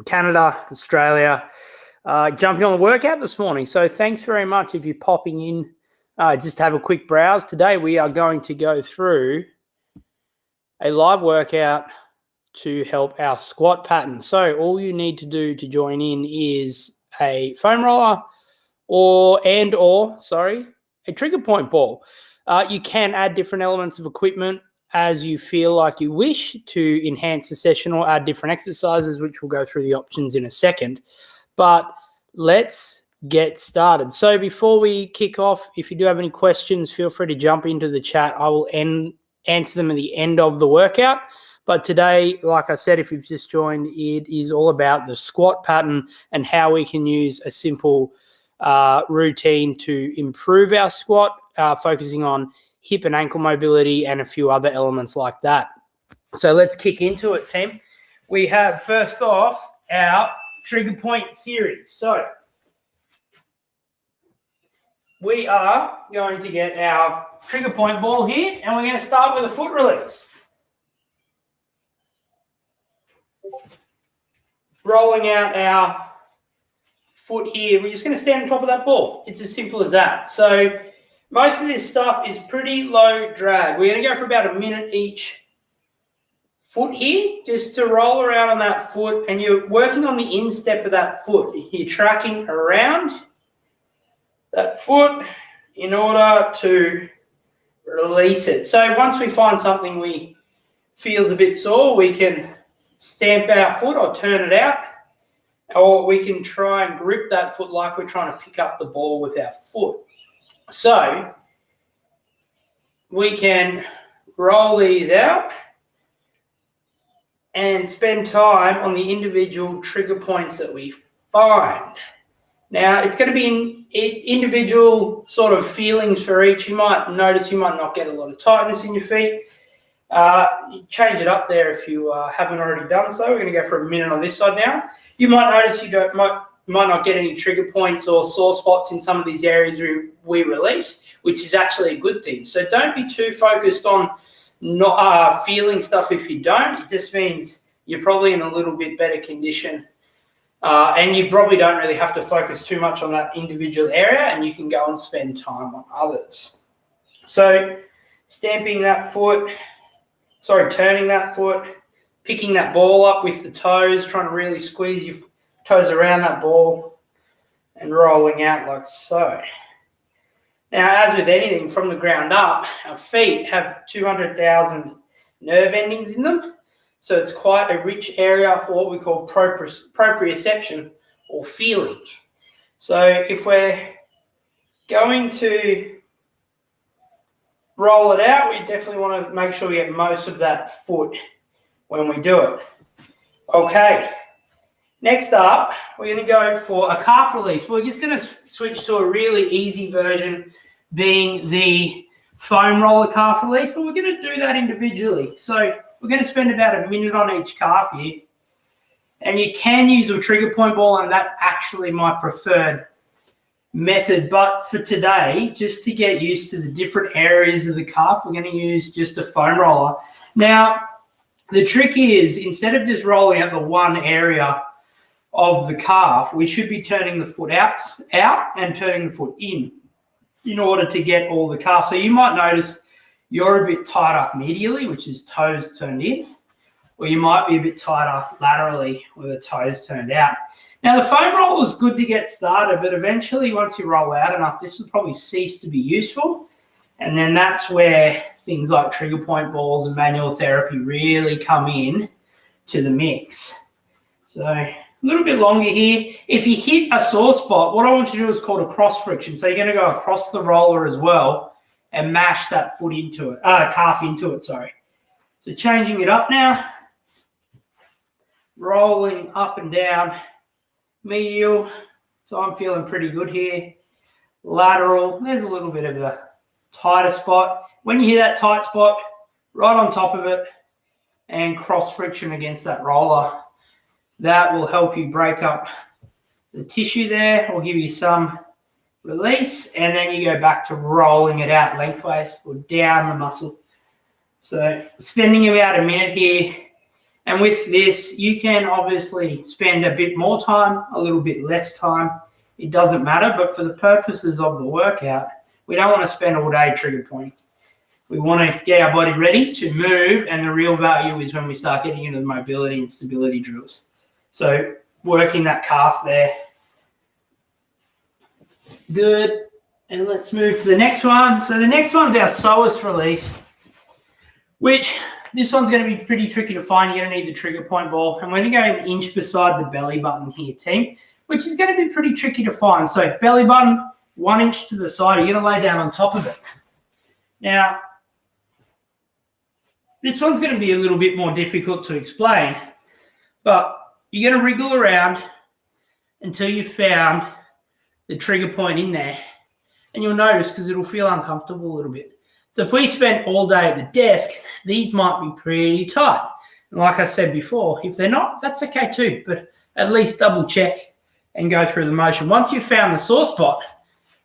Canada, Australia, jumping on the workout this morning. So thanks very much if you're popping in. Just have a quick browse. Today we are going to go through a live workout to help our squat pattern. So all you need to do to join in is a foam roller or a trigger point ball. You can add different elements of equipment as you feel like you wish to enhance the session or add different exercises, which we'll go through the options in a second. But let's get started. So before we kick off, if you do have any questions, feel free to jump into the chat. I will answer them at the end of the workout. But today, like I said, if you've just joined, it is all about the squat pattern and how we can use a simple routine to improve our squat, focusing on hip and ankle mobility and a few other elements like that. So let's kick into it, team. We have first off our trigger point series. So we are going to get our trigger point ball here, and we're going to start with a foot release. Rolling out our foot here. We're just going to stand on top of that ball. It's as simple as that. So most of this stuff is pretty low drag. We're going to go for about a minute each foot here, just to roll around on that foot, and you're working on the instep of that foot. You're tracking around that foot in order to release it. So once we find something we feels a bit sore, we can stamp our foot or turn it out, or we can try and grip that foot like we're trying to pick up the ball with our foot. So we can roll these out and spend time on the individual trigger points that we find. Now, it's going to be in individual sort of feelings for each. You might notice you might not get a lot of tightness in your feet. Change it up there if you haven't already done so. We're going to go for a minute on this side now. You might notice you might not get any trigger points or sore spots in some of these areas we release, which is actually a good thing. So don't be too focused on not feeling stuff if you don't. It just means you're probably in a little bit better condition, and you probably don't really have to focus too much on that individual area, and you can go and spend time on others. So turning that foot, picking that ball up with the toes, trying to really squeeze your toes around that ball and rolling out like so. Now, as with anything from the ground up, our feet have 200,000 nerve endings in them. So it's quite a rich area for what we call proprioception or feeling. So if we're going to roll it out, we definitely want to make sure we get most of that foot when we do it. Okay. Next up, we're going to go for a calf release. We're just going to switch to a really easy version, being the foam roller calf release, but we're going to do that individually. So we're going to spend about a minute on each calf here. And you can use a trigger point ball, and that's actually my preferred method. But for today, just to get used to the different areas of the calf, we're going to use just a foam roller. Now, the trick is, instead of just rolling out the one area of the calf, we should be turning the foot out and turning the foot in order to get all the calf. So you might notice you're a bit tighter medially, which is toes turned in, or you might be a bit tighter laterally with the toes turned out. Now, the foam roller is good to get started, but eventually once you roll out enough, this will probably cease to be useful. And then that's where things like trigger point balls and manual therapy really come in to the mix. So a little bit longer here. If you hit a sore spot, what I want you to do is called a cross friction. So you're going to go across the roller as well and mash that foot into it, calf into it, sorry. So changing it up now, rolling up and down, medial. So I'm feeling pretty good here. Lateral, there's a little bit of a tighter spot. When you hit that tight spot, right on top of it and cross friction against that roller. That will help you break up the tissue there, or give you some release, and then you go back to rolling it out lengthways or down the muscle. So spending about a minute here, And with this, you can obviously spend a bit more time, a little bit less time. It doesn't matter, but for the purposes of the workout, we don't want to spend all day trigger pointing. We want to get our body ready to move, and the real value is when we start getting into the mobility and stability drills. So working that calf there. Good. And let's move to the next one. So the next one's our psoas release, which this one's going to be pretty tricky to find. You're going to need the trigger point ball. And we're going to go an inch beside the belly button here, team, which is going to be pretty tricky to find. So belly button, 1 inch to the side. You're going to lay down on top of it. Now, this one's going to be a little bit more difficult to explain, but you're going to wriggle around until you've found the trigger point in there. And you'll notice because it'll feel uncomfortable a little bit. So if we spent all day at the desk, these might be pretty tight. And like I said before, if they're not, that's okay too. But at least double check and go through the motion. Once you've found the sore spot,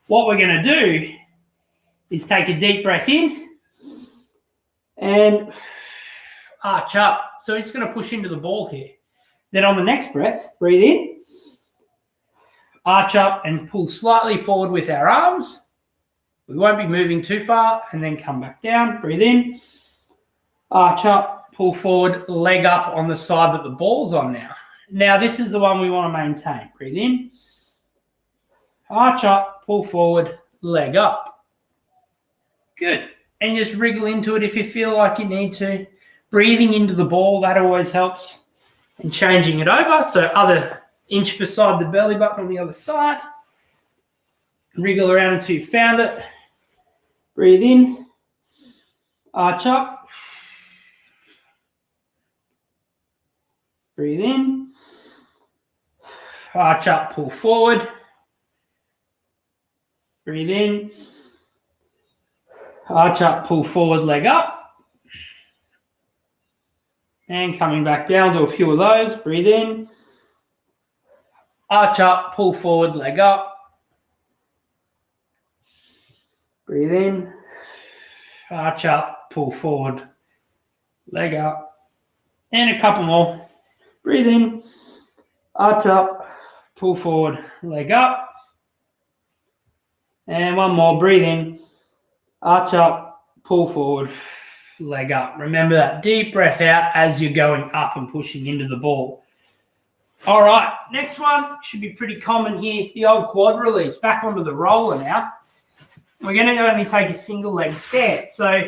what we're going to do is take a deep breath in and arch up. So it's going to push into the ball here. Then on the next breath, breathe in, arch up and pull slightly forward with our arms. We won't be moving too far, and then come back down. Breathe in, arch up, pull forward, leg up on the side that the ball's on now. Now this is the one we want to maintain. Breathe in, arch up, pull forward, leg up. Good. And just wriggle into it if you feel like you need to. Breathing into the ball, that always helps. And changing it over, so other inch beside the belly button on the other side. Wriggle around until you found it. Breathe in, arch up. Breathe in, arch up, pull forward. Breathe in, arch up, pull forward, leg up. And coming back down, do a few of those. Breathe in, arch up, pull forward, leg up. Breathe in, arch up, pull forward, leg up. And a couple more. Breathe in, arch up, pull forward, leg up. And one more. Breathe in, arch up, pull forward, leg up. Remember that deep breath out as you're going up and pushing into the ball. All right, next one should be pretty common here, the old quad release. Back onto the roller now. We're going to only take a single leg stance. So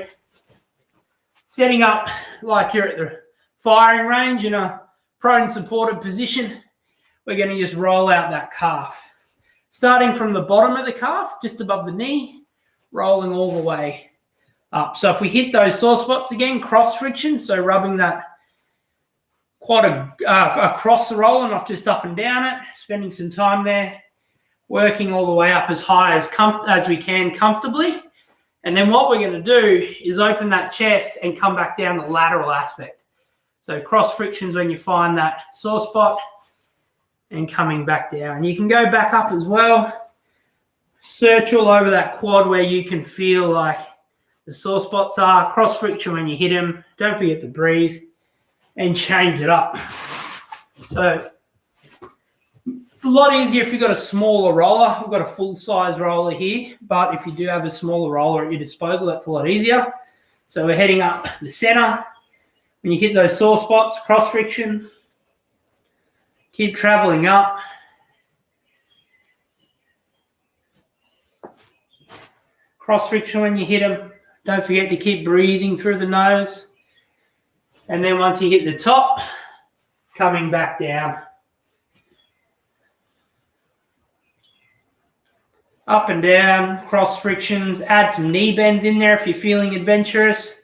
setting up like you're at the firing range in a prone supported position, we're going to just roll out that calf. Starting from the bottom of the calf, just above the knee, rolling all the way up. So if we hit those sore spots again, cross friction, so rubbing that quad across the roller, not just up and down it, spending some time there, working all the way up as high as we can comfortably. And then what we're going to do is open that chest and come back down the lateral aspect. So cross frictions when you find that sore spot and coming back down. You can go back up as well. Search all over that quad where you can feel like the sore spots are. Cross friction when you hit them. Don't forget to breathe and change it up. So it's a lot easier if you've got a smaller roller. I've got a full-size roller here, but if you do have a smaller roller at your disposal, that's a lot easier. So we're heading up the center. When you hit those sore spots, cross friction, keep traveling up. Cross friction when you hit them. Don't forget to keep breathing through the nose. And then once you hit the top, coming back down. Up and down, cross frictions. Add some knee bends in there if you're feeling adventurous.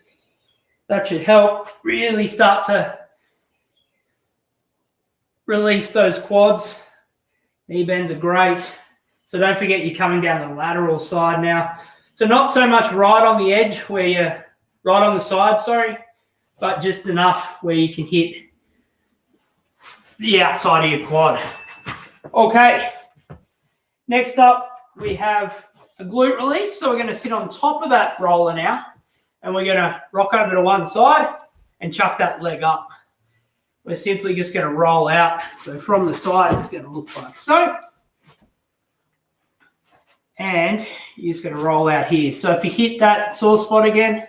That should help really start to release those quads. Knee bends are great. So don't forget you're coming down the lateral side now. So not so much right on the edge where you're right on the side, sorry, but just enough where you can hit the outside of your quad. Okay, next up we have a glute release. So we're going to sit on top of that roller now, and we're going to rock over to one side and chuck that leg up. we're simply just going to roll out. So from the side, it's going to look like so. And you're just going to roll out here. So if you hit that sore spot again,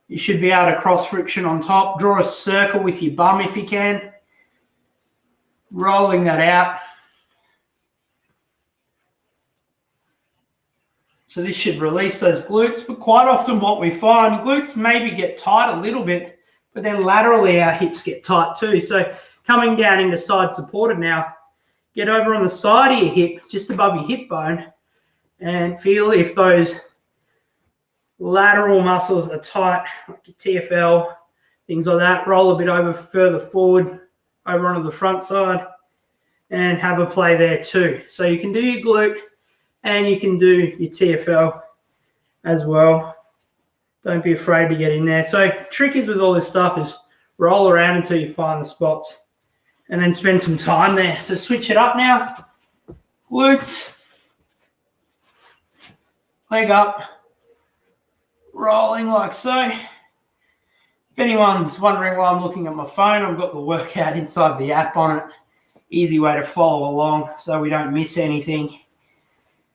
you should be able to cross friction on top. Draw a circle with your bum if you can. Rolling that out. So this should release those glutes, but quite often what we find, glutes maybe get tight a little bit, but then laterally our hips get tight too. So coming down into side supported now, get over on the side of your hip, just above your hip bone, and feel if those lateral muscles are tight, like your TFL, things like that. Roll a bit over further forward, over onto the front side, and have a play there too. So you can do your glute, and you can do your TFL as well. Don't be afraid to get in there. So trick is with all this stuff is roll around until you find the spots and then spend some time there. So switch it up now. Glutes. Leg up. Rolling like so. If anyone's wondering why I'm looking at my phone, I've got the workout inside the app on it. Easy way to follow along so we don't miss anything.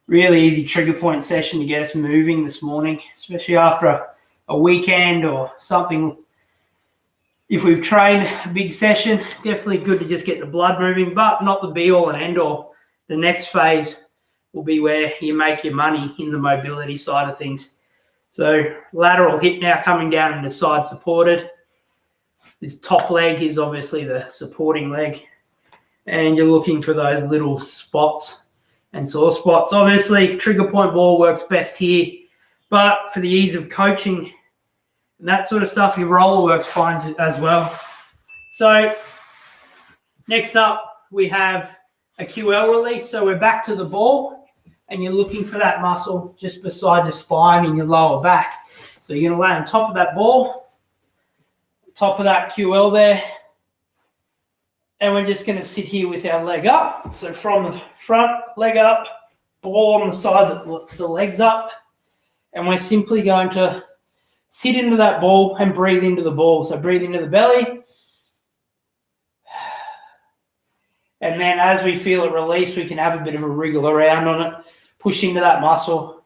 Really easy trigger point session to get us moving this morning, especially after a weekend or something. If we've trained a big session, definitely good to just get the blood moving, but not the be-all and end-all. The next phase will be where you make your money in the mobility side of things. So lateral hip now coming down into side supported. This top leg is obviously the supporting leg, and you're looking for those little spots and sore spots. Obviously, trigger point ball works best here, but for the ease of coaching and that sort of stuff, your roller works fine as well. So next up, we have a QL release. So we're back to the ball, and you're looking for that muscle just beside the spine in your lower back. So you're going to lay on top of that ball, top of that QL there, and we're just going to sit here with our leg up. So from the front, leg up, ball on the side, the leg's up. And we're simply going to sit into that ball and breathe into the ball. So breathe into the belly. And then as we feel it release, we can have a bit of a wriggle around on it, push into that muscle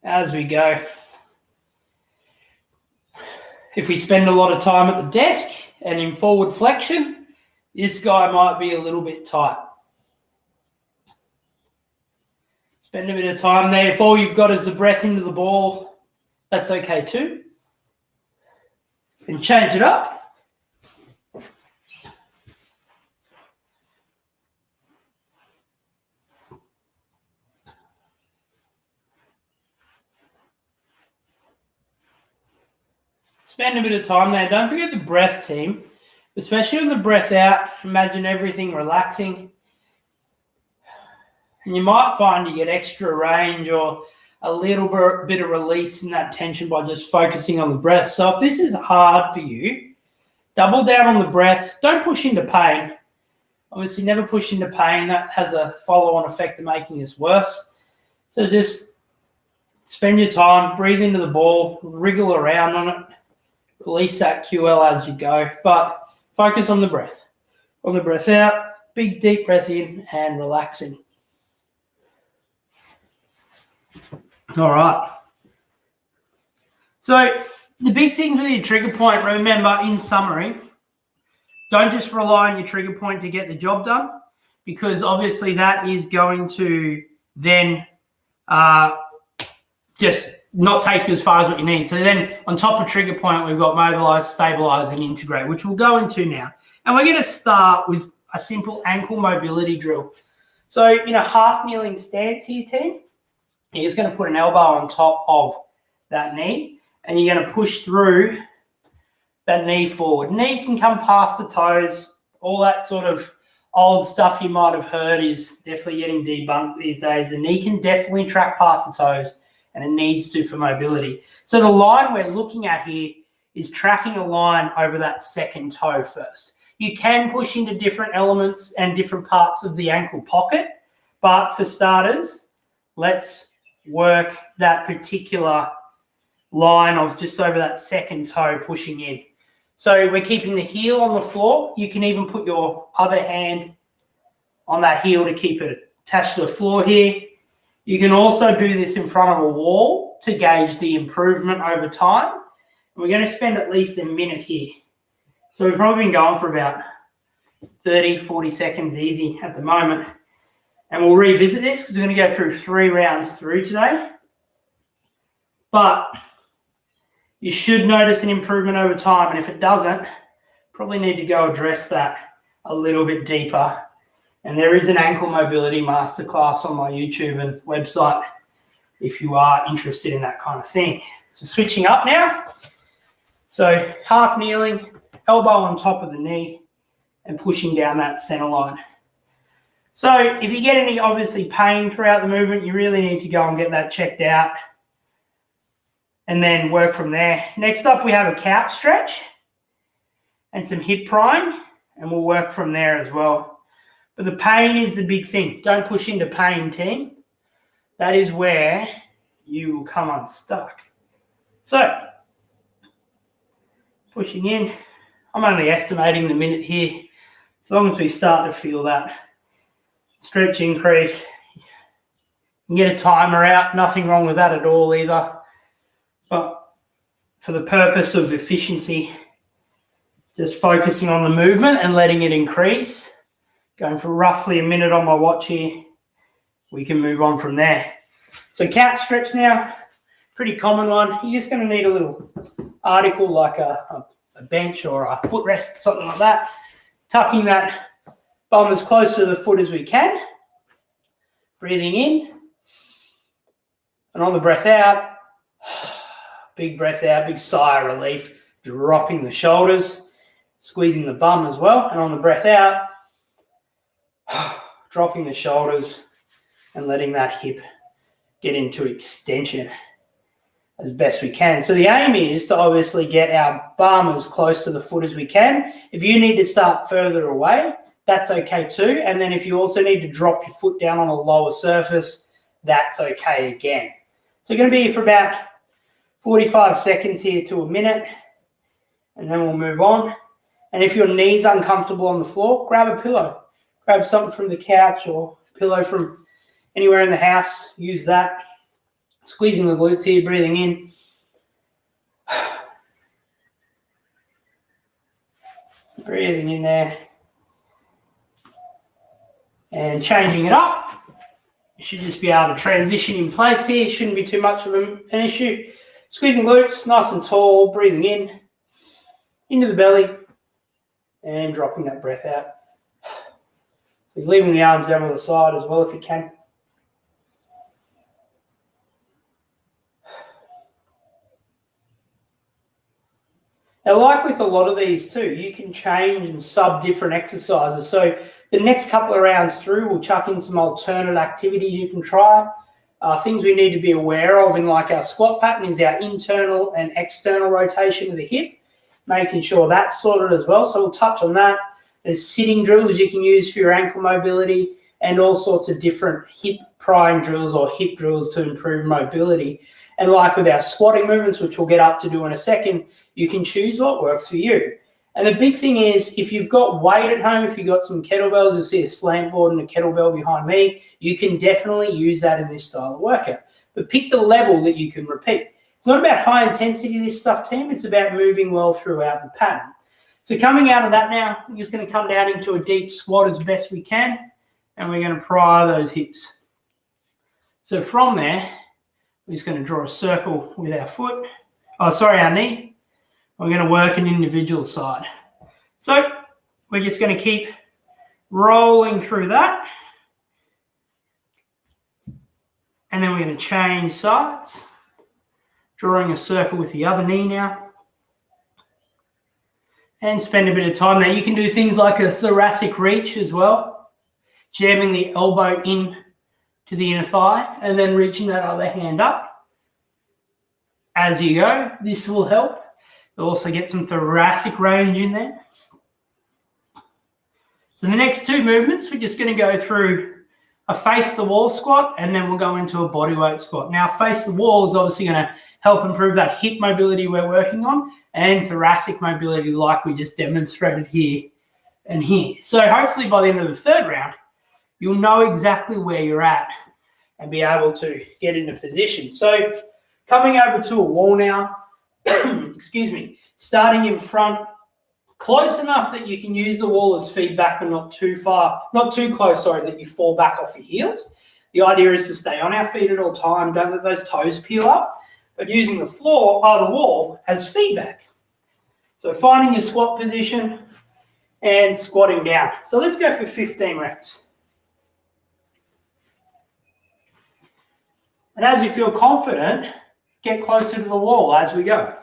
as we go. If we spend a lot of time at the desk and in forward flexion, this guy might be a little bit tight. Spend a bit of time there. If all you've got is the breath into the ball, that's okay too. And change it up. Spend a bit of time there. Don't forget the breath, team. Especially on the breath out, imagine everything relaxing. And you might find you get extra range or a little bit of release in that tension by just focusing on the breath. So if this is hard for you, double down on the breath. Don't push into pain. Obviously, never push into pain. That has a follow-on effect of making this worse. So just spend your time, breathe into the ball, wriggle around on it. Release that QL as you go, but focus on the breath. On the breath out, big deep breath in and relaxing. All right. So the big thing for your trigger point, remember in summary, don't just rely on your trigger point to get the job done, because obviously that is going to then just not take you as far as what you need. So then on top of trigger point, we've got mobilize, stabilize, and integrate, which we'll go into now. And we're going to start with a simple ankle mobility drill. So in a half kneeling stance here, team, you're just going to put an elbow on top of that knee, and you're going to push through that knee forward. Knee can come past the toes. All that sort of old stuff you might have heard is definitely getting debunked these days. The knee can definitely track past the toes, and it needs to for mobility. So the line we're looking at here is tracking a line over that second toe first. You can push into different elements and different parts of the ankle pocket, but for starters, let's work that particular line of just over that second toe pushing in. So we're keeping the heel on the floor. You can even put your other hand on that heel to keep it attached to the floor here. You can also do this in front of a wall to gauge the improvement over time. And we're going to spend at least a minute here. So we've probably been going for about 30, 40 seconds easy at the moment. And we'll revisit this because we're going to go through 3 rounds through today. But you should notice an improvement over time. And if it doesn't, probably need to go address that a little bit deeper. And there is an ankle mobility masterclass on my YouTube and website if you are interested in that kind of thing. So switching up now. So half kneeling, elbow on top of the knee and pushing down that center line. So if you get any obviously pain throughout the movement, you really need to go and get that checked out and then work from there. Next up, we have a couch stretch and some hip prying, and we'll work from there as well. But the pain is the big thing. Don't push into pain, team. That is where you will come unstuck. So, pushing in. I'm only estimating the minute here. As long as we start to feel that stretch increase. You can get a timer out. Nothing wrong with that at all either. But for the purpose of efficiency, just focusing on the movement and letting it increase. Going for roughly a minute on my watch here. We can move on from there. So couch stretch now, pretty common one. You're just going to need a little article like a bench or a footrest, something like that. Tucking that bum as close to the foot as we can. Breathing in. And on the breath out, big breath out, big sigh of relief, dropping the shoulders, squeezing the bum as well. And on the breath out, dropping the shoulders and letting that hip get into extension as best we can. So the aim is to obviously get our bum as close to the foot as we can. If you need to start further away, that's okay too. And then if you also need to drop your foot down on a lower surface, that's okay again. So we're going to be here for about 45 seconds here to a minute, and then we'll move on. And if your knee's uncomfortable on the floor, grab a pillow. Grab something from the couch or pillow from anywhere in the house. Use that. Squeezing the glutes here, breathing in. Breathing in there. And changing it up. You should just be able to transition in place here. Shouldn't be too much of an issue. Squeezing glutes, nice and tall. Breathing in. Into the belly. And dropping that breath out. Leaving the arms down on the side as well if you can. Now, like with a lot of these too, you can change and sub different exercises. So the next couple of rounds through, we'll chuck in some alternate activities you can try. Things we need to be aware of in like our squat pattern is our internal and external rotation of the hip, making sure that's sorted as well. So we'll touch on that. There's sitting drills you can use for your ankle mobility and all sorts of different hip prying drills or hip drills to improve mobility. And like with our squatting movements, which we'll get up to do in a second, you can choose what works for you. And the big thing is, if you've got weight at home, if you've got some kettlebells, you'll see a slant board and a kettlebell behind me, you can definitely use that in this style of workout. But pick the level that you can repeat. It's not about high intensity, this stuff, team. It's about moving well throughout the pattern. So coming out of that now, we're just going to come down into a deep squat as best we can, and we're going to pry those hips. So from there, we're just going to draw a circle with our our knee. We're going to work an individual side. So we're just going to keep rolling through that. And then we're going to change sides, drawing a circle with the other knee now. And spend a bit of time there. You can do things like a thoracic reach as well, jamming the elbow in to the inner thigh and then reaching that other hand up as you go. This will help. You'll also get some thoracic range in there. So the next two movements, we're just going to go through a face the wall squat, and then we'll go into a bodyweight squat. Now, face the wall is obviously going to help improve that hip mobility we're working on and thoracic mobility like we just demonstrated here and here. So hopefully by the end of the third round, you'll know exactly where you're at and be able to get into position. So coming over to a wall now, excuse me, starting in front, close enough that you can use the wall as feedback, but not too far, not too close, sorry, that you fall back off your heels. The idea is to stay on our feet at all time. Don't let those toes peel up, but using the floor or the wall as feedback. So finding your squat position and squatting down. So let's go for 15 reps. And as you feel confident, get closer to the wall as we go.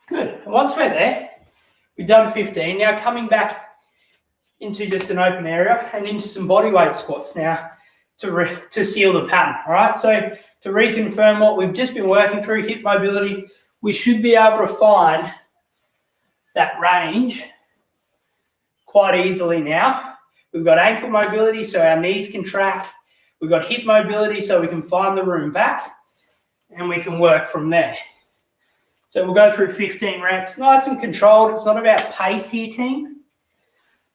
Good. And once we're there, we've done 15. Now coming back into just an open area and into some bodyweight squats now to seal the pattern. All right. So to reconfirm what we've just been working through, hip mobility, we should be able to find that range quite easily now. We've got ankle mobility, so our knees can track. We've got hip mobility, so we can find the room back, and we can work from there. So we'll go through 15 reps, nice and controlled. It's not about pace here, team.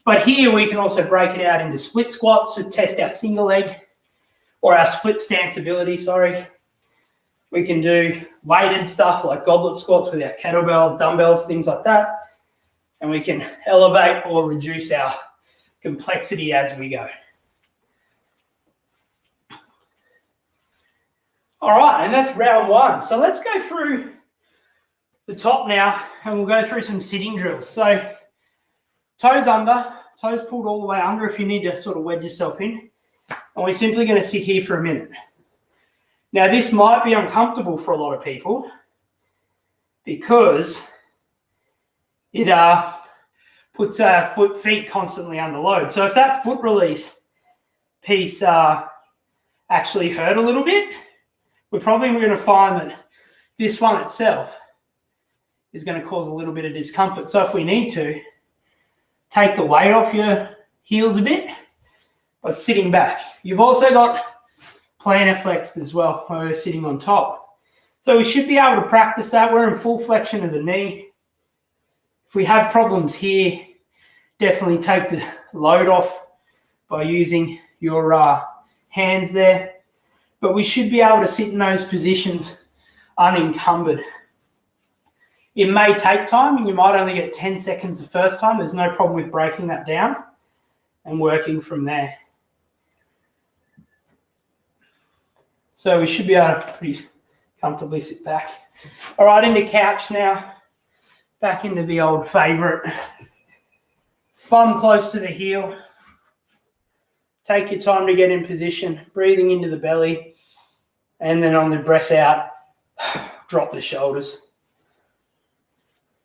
But here we can also break it out into split squats to test our single leg or our split stance ability, sorry. We can do weighted stuff like goblet squats with our kettlebells, dumbbells, things like that. And we can elevate or reduce our complexity as we go. All right, and that's round one. So let's go through the top now, and we'll go through some sitting drills. So toes under, toes pulled all the way under if you need to sort of wedge yourself in. And we're simply going to sit here for a minute. Now, this might be uncomfortable for a lot of people because it puts feet constantly under load. So if that foot release piece actually hurt a little bit, we're probably going to find that this one itself is going to cause a little bit of discomfort. So if we need to, take the weight off your heels a bit, but sitting back. You've also got plantar flexed as well, where we're sitting on top. So we should be able to practice that. We're in full flexion of the knee. If we have problems here, definitely take the load off by using your hands there. But we should be able to sit in those positions unencumbered. It may take time, and you might only get 10 seconds the first time. There's no problem with breaking that down and working from there. So we should be able to pretty comfortably sit back. All right, into couch now. Back into the old favorite. Bum close to the heel. Take your time to get in position, breathing into the belly, and then on the breath out, drop the shoulders.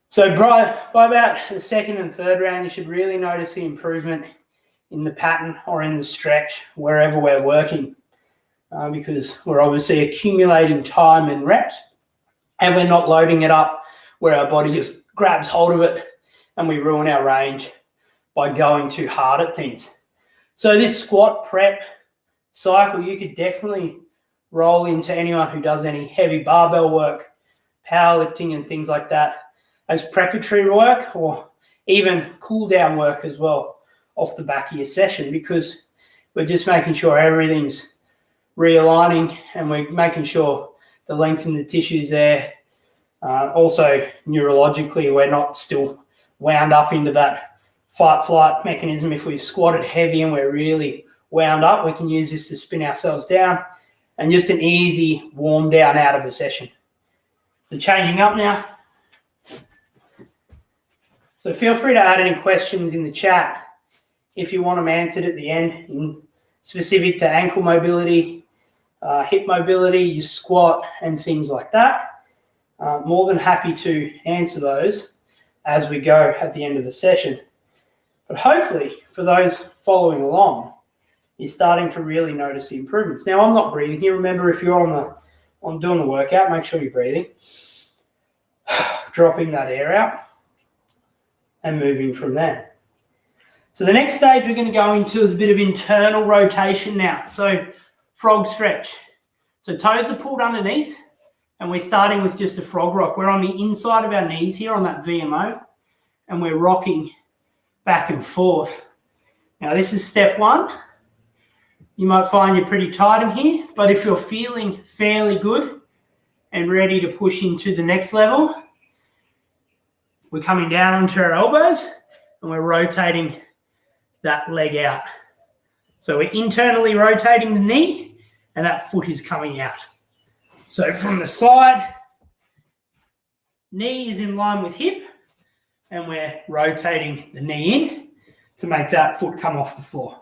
So by about the second and third round, you should really notice the improvement in the pattern or in the stretch, wherever we're working, because we're obviously accumulating time and reps, and we're not loading it up where our body just grabs hold of it and we ruin our range by going too hard at things. So this squat prep cycle, you could definitely roll into anyone who does any heavy barbell work, powerlifting and things like that, as preparatory work or even cool down work as well off the back of your session, because we're just making sure everything's realigning and we're making sure the length in the tissue's there. Also neurologically, we're not still wound up into that fight-flight mechanism. If we've squatted heavy and we're really wound up, we can use this to spin ourselves down and just an easy warm down out of the session. So changing up now. So feel free to add any questions in the chat if you want them answered at the end, in specific to ankle mobility, hip mobility, your squat, and things like that. More than happy to answer those as we go at the end of the session. But hopefully, for those following along, you're starting to really notice the improvements. Now, I'm not breathing here. Remember, if you're on doing the workout, make sure you're breathing. Dropping that air out and moving from there. So the next stage we're going to go into is a bit of internal rotation now. So frog stretch. So toes are pulled underneath, and we're starting with just a frog rock. We're on the inside of our knees here on that VMO, and we're rocking back and forth. Now this is step one. You might find you're pretty tight in here, but if you're feeling fairly good and ready to push into the next level, we're coming down onto our elbows and we're rotating that leg out. So we're internally rotating the knee and that foot is coming out. So from the side, knee is in line with hip and we're rotating the knee in to make that foot come off the floor.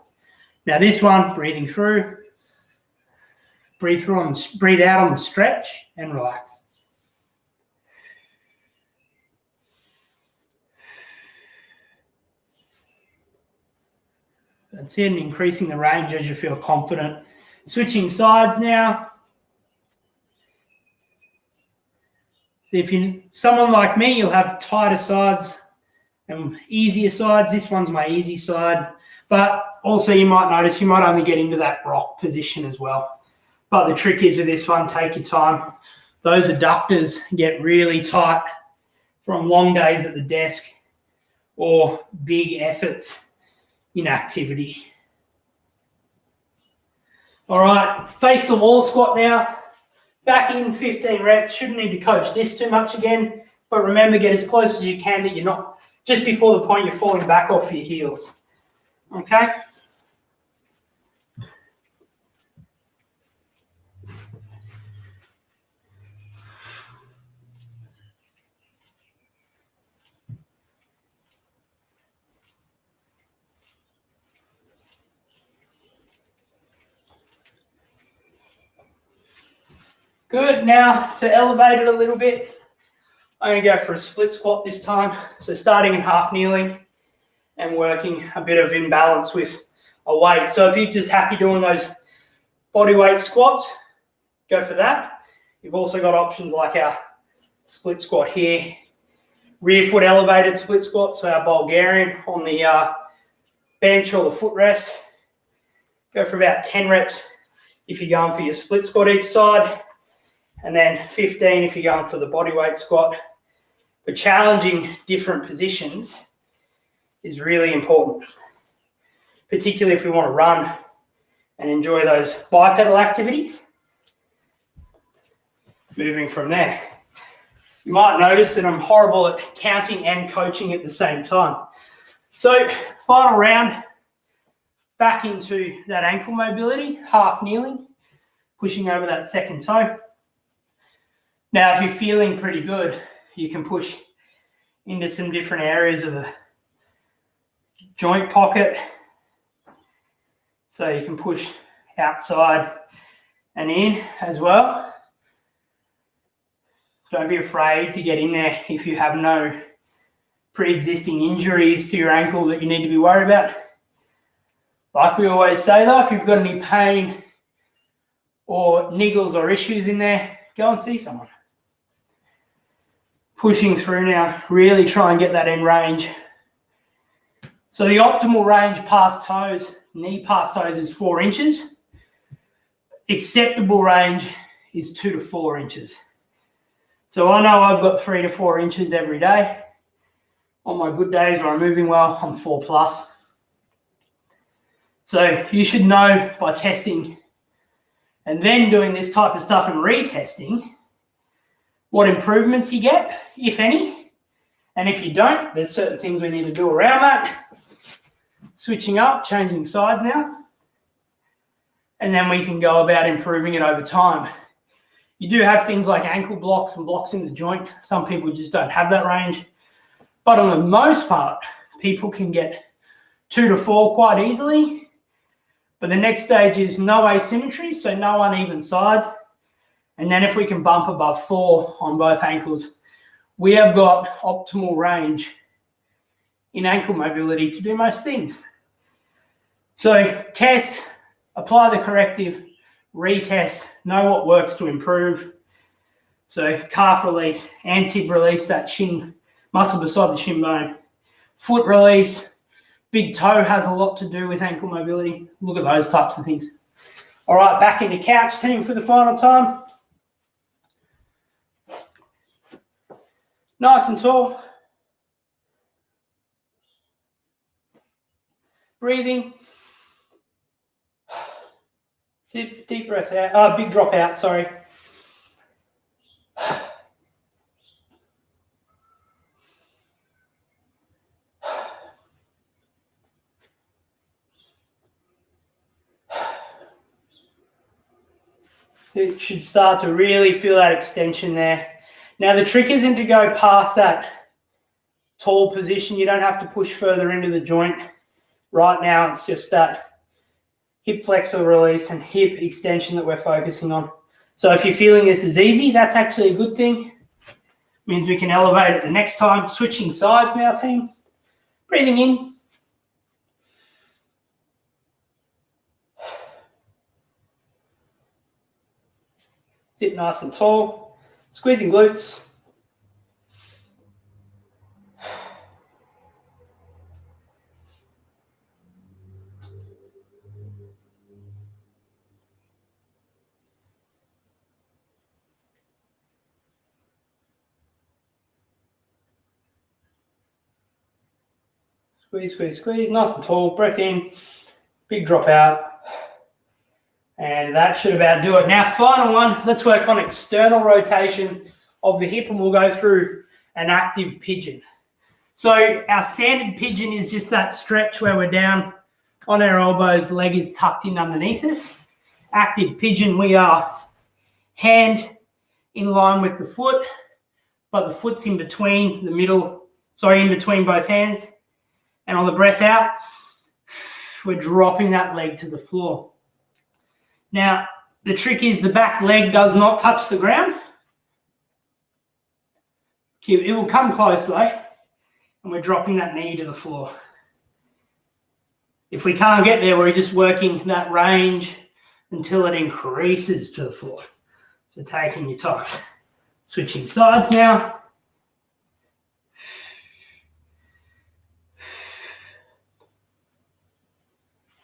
Now this one, breathing through, breathe out on the stretch and relax. That's it, and increasing the range as you feel confident. Switching sides now. So if you're someone like me, you'll have tighter sides and easier sides. This one's my easy side. But also you might notice you might only get into that rock position as well. But the trick is with this one, take your time. Those adductors get really tight from long days at the desk or big efforts in activity. All right, face the wall squat now. Back in 15 reps. Shouldn't need to coach this too much again, but remember, get as close as you can that you're not just before the point you're falling back off your heels. Okay? Good. Now to elevate it a little bit, I'm going to go for a split squat this time. So starting in half kneeling and working a bit of imbalance with a weight. So if you're just happy doing those body weight squats, go for that. You've also got options like our split squat here, rear foot elevated split squat, so our Bulgarian on the bench or the footrest. Go for about 10 reps if you're going for your split squat each side, and then 15 if you're going for the body weight squat. But challenging different positions is really important, particularly if we want to run and enjoy those bipedal activities. Moving from there. You might notice that I'm horrible at counting and coaching at the same time. So final round, back into that ankle mobility, half kneeling, pushing over that second toe. Now, if you're feeling pretty good, you can push into some different areas of the joint pocket. So you can push outside and in as well. Don't be afraid to get in there if you have no pre-existing injuries to your ankle that you need to be worried about. Like we always say though, if you've got any pain or niggles or issues in there, go and see someone. Pushing through now, really try and get that end range. So the optimal range past toes, knee past toes is 4 inches. Acceptable range is 2 to 4 inches. So I know I've got 3 to 4 inches every day. On my good days where I'm moving well, I'm 4+. So you should know by testing and then doing this type of stuff and retesting what improvements you get, if any. And if you don't, there's certain things we need to do around that. Switching up, changing sides now. And then we can go about improving it over time. You do have things like ankle blocks and blocks in the joint. Some people just don't have that range. But on the most part, people can get 2 to 4 quite easily. But the next stage is no asymmetry, so no uneven sides. And then if we can bump above 4 on both ankles, we have got optimal range in ankle mobility to do most things. So test, apply the corrective, retest, know what works to improve. So calf release, anti release, that shin muscle beside the shin bone. Foot release, big toe has a lot to do with ankle mobility. Look at those types of things. All right, back into couch team for the final time. Nice and tall. Breathing. Deep breath out. Big drop out, sorry. It should start to really feel that extension there. Now, the trick isn't to go past that tall position. You don't have to push further into the joint. Right now, it's just that hip flexor release and hip extension that we're focusing on. So if you're feeling this is easy, that's actually a good thing. It means we can elevate it the next time. Switching sides now, team. Breathing in. Sit nice and tall. Squeezing glutes. Squeeze, squeeze, squeeze. Nice and tall. Breath in. Big drop out. And that should about do it. Now, final one, let's work on external rotation of the hip, and we'll go through an active pigeon. So our standard pigeon is just that stretch where we're down on our elbows, leg is tucked in underneath us. Active pigeon, we are hand in line with the foot, but the foot's in between the middle, in between both hands. And on the breath out, we're dropping that leg to the floor. Now, the trick is the back leg does not touch the ground. It will come close though, and we're dropping that knee to the floor. If we can't get there, we're just working that range until it increases to the floor. So taking your time. Switching sides now.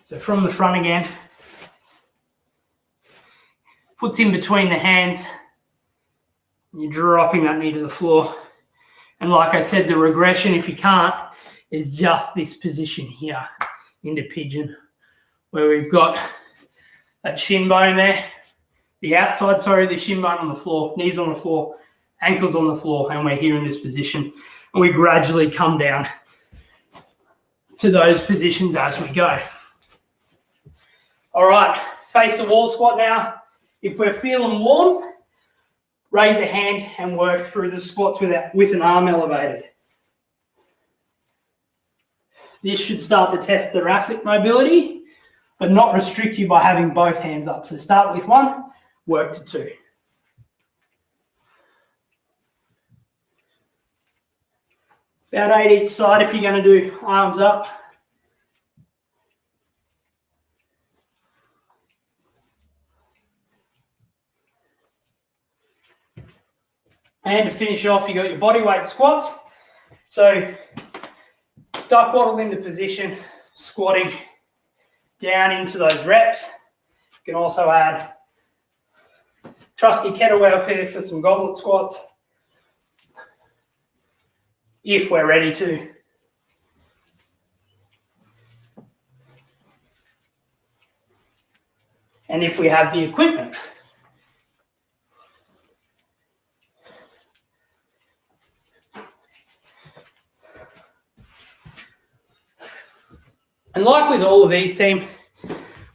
So from the front again. Foot's in between the hands. You're dropping that knee to the floor. And like I said, the regression, if you can't, is just this position here into pigeon, where we've got that shin bone there, the outside, the shin bone on the floor, knees on the floor, ankles on the floor, and we're here in this position. And we gradually come down to those positions as we go. All right, face the wall squat now. If we're feeling warm, raise a hand and work through the squats with an arm elevated. This should start to test thoracic mobility, but not restrict you by having both hands up. So start with one, work to two. About 8 each side if you're going to do arms up. And to finish off, you got your body weight squats. So duck waddle into position, squatting down into those reps. You can also add trusty kettlebell here for some goblet squats, if we're ready to. And if we have the equipment. And like with all of these, team,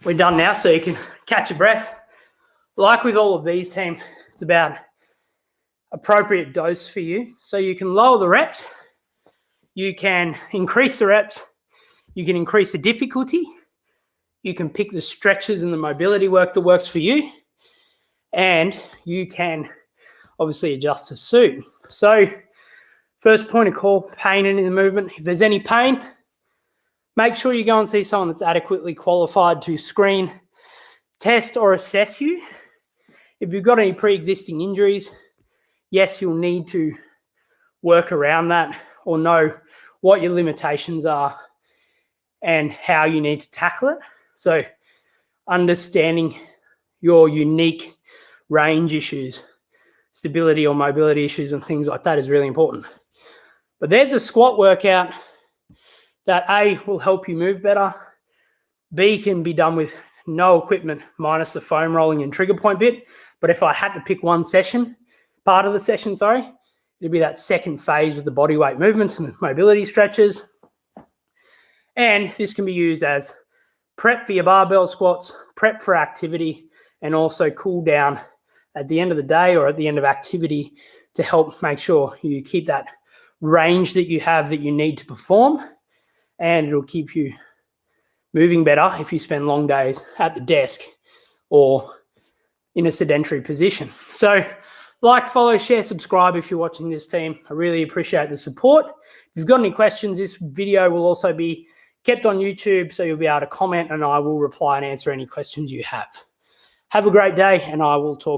we're done now, so you can catch your breath. Like with all of these, team, it's about appropriate dose for you. So you can lower the reps, you can increase the reps, you can increase the difficulty, you can pick the stretches and the mobility work that works for you, and you can obviously adjust to suit. So First point of call, pain in the movement. If there's any pain, make sure you go and see someone that's adequately qualified to screen, test, or assess you. If you've got any pre-existing injuries, yes, you'll need to work around that or know what your limitations are and how you need to tackle it. So understanding your unique range issues, stability or mobility issues and things like that is really important. But there's a squat workout that A, will help you move better, B, can be done with no equipment minus the foam rolling and trigger point bit. But if I had to pick one session, part of the session, it'd be that second phase with the body weight movements and the mobility stretches. And this can be used as prep for your barbell squats, prep for activity, and also cool down at the end of the day or at the end of activity to help make sure you keep that range that you have that you need to perform, and it'll keep you moving better if you spend long days at the desk or in a sedentary position. So like, follow, share, subscribe if you're watching this, team. I really appreciate the support. If you've got any questions, this video will also be kept on YouTube, so you'll be able to comment and I will reply and answer any questions you have. Have a great day, and I will talk to you.